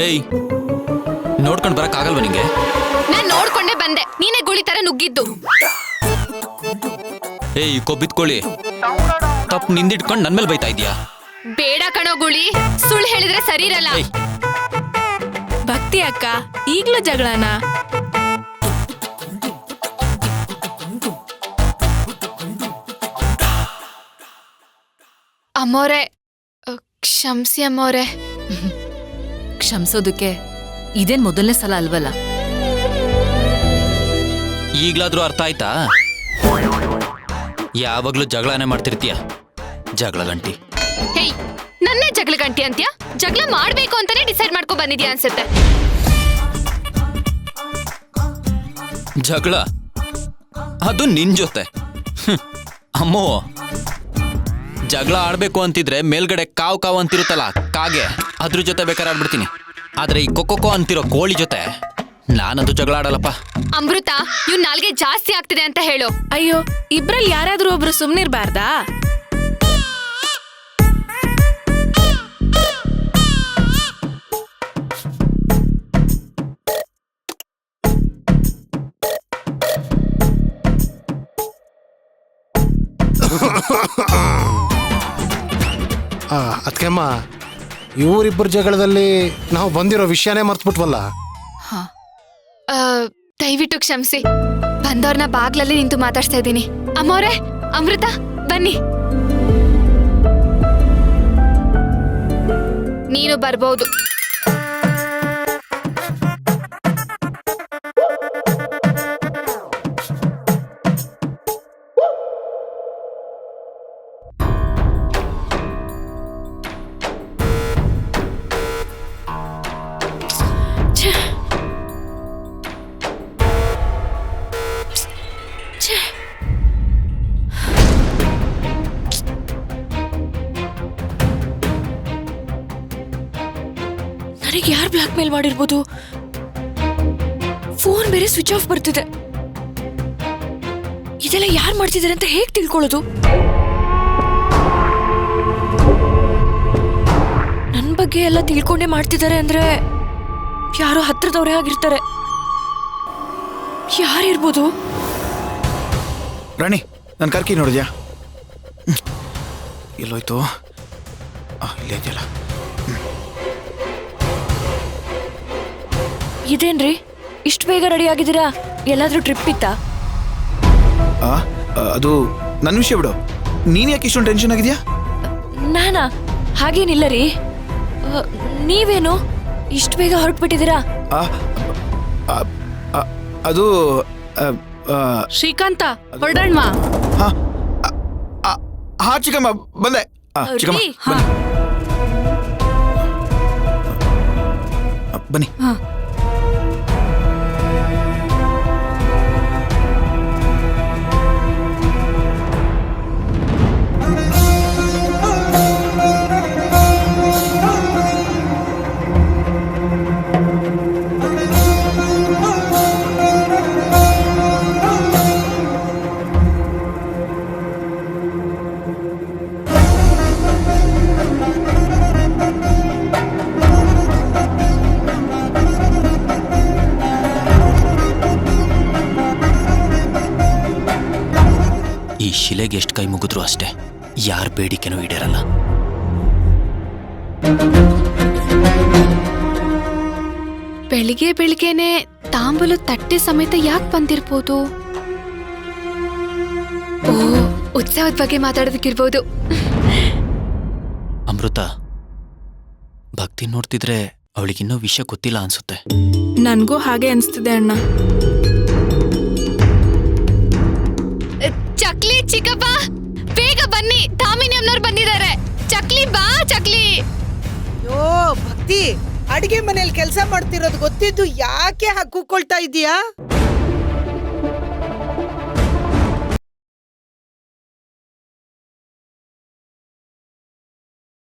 ಏಯ್, ನೋಡ್ಕೊಂಡ್ ಬರಕ್ ಆಗಲ್ವಾ ನಿಂಗೆ? ನಾನ್ ನೋಡ್ಕೊಂಡೇ ಬಂದೆ, ನೀನೇ ಗುಳಿ ತರ ನುಗ್ಗಿದ್ದು. ಏಯ್ ಕೊಬ್ಬಿದ್ಕೊಳ್ಳಿ, ತಪ್ಪು ನಿಂದಿಟ್ಕೊಂಡ್ ನನ್ ಮೇಲೆ ಬೈತಾ ಇದ್ಯಾ? ಬೇಡ ಕಣೋ ಗುಳಿ, ಸುಳ್ಳು ಹೇಳಿದ್ರೆ ಸರಿ ಇರಲ್ಲ. ಭಕ್ತಿ ಅಕ್ಕ ಈಗ್ಲೂ ಜಗಳನ? ಅಮ್ಮೋರೆ, ಕ್ಷಮಿಸಿ ಅಮ್ಮೋರೆ. ಕ್ಷಮಿಸೋದಕ್ಕೆ ಇದೇನ್ ಮೊದಲನೇ ಸಲ ಅಲ್ವಲ್ಲ. ಈಗ್ಲಾದ್ರೂ ಅರ್ಥ ಆಯ್ತಾ? ಯಾವಾಗ್ಲೂ ಜಗಳನೇ ಮಾಡ್ತಿರ್ತೀಯ, ಜಗಳ ಗಂಟಿ. ಹೇಯ್, ನನ್ನೇ ಜಗಳ ಗಂಟಿ ಅಂತ್ಯ? ಜಗಳ ಮಾಡ್ಬೇಕು ಅಂತಾನೆ ಡಿಸೈಡ್ ಮಾಡ್ಕೊ ಬಂದಿದ್ಯಾ ಅನ್ಸುತ್ತೆ. ಜಗಳ ಅದು ನಿನ್ ಜೊತೆ. ಅಮ್ಮೋ, ಜಗಳ ಆಡ್ಬೇಕು ಅಂತಿದ್ರೆ ಮೇಲ್ಗಡೆ ಕಾವ್ ಕಾವ್ ಅಂತಿರುತ್ತಲ್ಲ ಕಾಗೆ, ಅದ್ರ ಜೊತೆ ಬೇಕಾದ್ರೆ ಆಡ್ಬಿಡ್ತೀನಿ. ಆದ್ರೆ ಈ ಕೊಕ್ಕೊ ಅಂತಿರೋ ಕೋಳಿ ಜೊತೆ ನಾನದು ಜಗಳ ಆಡಲ್ಲಪ್ಪ. ಅಮೃತ, ಇವ್ ನಾಲ್ಗೆ ಜಾಸ್ತಿ ಆಗ್ತಿದೆ ಅಂತ ಹೇಳು. ಅಯ್ಯೋ, ಇಬ್ರಲ್ಲಿ ಯಾರಾದ್ರೂ ಒಬ್ರು ಸುಮ್ನಿರ್ಬಾರ್ದಾ? ಅದಕ್ಕೆಮ್ಮ, ಇವರಿಬ್ಬರ ಜಗಳದಲ್ಲಿ ನಾವು ಬಂದಿರೋ ವಿಷಯನೇ ಮರ್ತ್ಬಿಟ್ವಲ್ಲ. ದಯವಿಟ್ಟು ಕ್ಷಮಿಸಿ. ಬಂದವ್ರನ್ನ ಬಾಗ್ಲಲ್ಲಿ ನಿಂತು ಮಾತಾಡ್ಸ್ತಾ ಇದ್ದೀನಿ. ಅಮ್ಮೋರೆ, ಅಮೃತ ಬನ್ನಿ. ನೀನು ಬರ್ಬೋದು. ನನಗೆ ಯಾರು ಬ್ಲಾಕ್ ಮೇಲ್ ಮಾಡಿರ್ಬೋದು? ಫೋನ್ ಬೇರೆ ಸ್ವಿಚ್ ಆಫ್ ಬರ್ತಿದೆ. ಇದೆಲ್ಲ ಯಾರು ಮಾಡ್ತಿದ್ದಾರೆ ಅಂತ ಹೇಗ್ ತಿಳ್ಕೊಳ್ಳೋದು? ನನ್ ಬಗ್ಗೆ ಎಲ್ಲ ತಿಳ್ಕೊಂಡೇ ಮಾಡ್ತಿದ್ದಾರೆ ಅಂದ್ರೆ ಯಾರೋ ಹತ್ರದವರೇ ಆಗಿರ್ತಾರೆ. ಯಾರಿರ್ಬೋದು? ರಾಣಿ, ನನ್ನ ಕಾರ್ಕಿ ನೋಡಿದ್ಯಾ? ಎಲ್ಲೋಯ್ತು? ಇಲ್ಲೇ ಇದೆಯಲ್ಲ. ಇದೇನ್ರಿ, ಇಷ್ಟು ಬೇಗ ರೆಡಿ ಆಗಿದ್ದೀರಾ? ಎಲ್ಲಾದ್ರೂ ಟ್ರಿಪ್ ಇತ್ತಾ? ಅದು ನನ್ನ ವಿಷಯ ಬಿಡು. ನೀನ್ ಯಾಕೆ ಇಷ್ಟೊಂದು ಟೆನ್ಷನ್ ಆಗಿದ್ಯಾ? ನಾನಾ? ಹಾಗೇನಿಲ್ಲ ರೀ. ನೀವೇನು ಇಷ್ಟು ಬೇಗ ಹೊರಟ್ಬಿಟ್ಟಿದ್ದೀರಾ? ಅದು ಶ್ರೀಕಾಂತ, ಹೊರಡಣ್ವಾ? ಹಾ ಚಿಕ್ಕಮ್ಮ, ಬಂದೆ. ಚಿಕ್ಕಮ್ಮ ಬನ್ನಿ. ಈ ಶಿಲೆಗೆ ಎಷ್ಟು ಕೈ ಮುಗಿದ್ರು ಅಷ್ಟೇ, ಯಾರ ಬೇಡಿಕೆನೂ ಈಡೇರಲ್ಲ. ಬೆಳಿಗ್ಗೆ ಬೆಳಿಗ್ಗೆನೆ ತಾಂಬೂಲು ತಟ್ಟೆ ಸಮೇತ ಯಾಕೆ ಬಂದಿರ್ಬೋದು? ಓ, ಉತ್ಸವದ ಬಗ್ಗೆ ಮಾತಾಡೋದಕ್ಕಿರ್ಬೋದು. ಅಮೃತ, ಭಕ್ತಿ ನೋಡ್ತಿದ್ರೆ ಅವಳಿಗಿನ್ನೂ ವಿಷಯ ಗೊತ್ತಿಲ್ಲ ಅನ್ಸುತ್ತೆ. ನನ್ಗೂ ಹಾಗೆ ಅನ್ಸ್ತಿದೆ ಅಣ್ಣ. ಚಕ್ಲಿ ಚಿಕ್ಕಪ್ಪ, ಬೇಗ ಬನ್ನಿ, ದಾಮಿನಿ ಅಮ್ಮನವ್ರು ಬಂದಿದ್ದಾರೆ. ಚಕ್ಲಿ ಬಾ, ಚಕ್ಲಿ. ಯೋ ಭಕ್ತಿ, ಅಡಿಗೆ ಮನೇಲಿ ಕೆಲಸ ಮಾಡ್ತಿರೋದು ಗೊತ್ತಿದ್ದು ಯಾಕೆ ಹಾಕೊಳ್ತಾ ಇದೀಯಾ?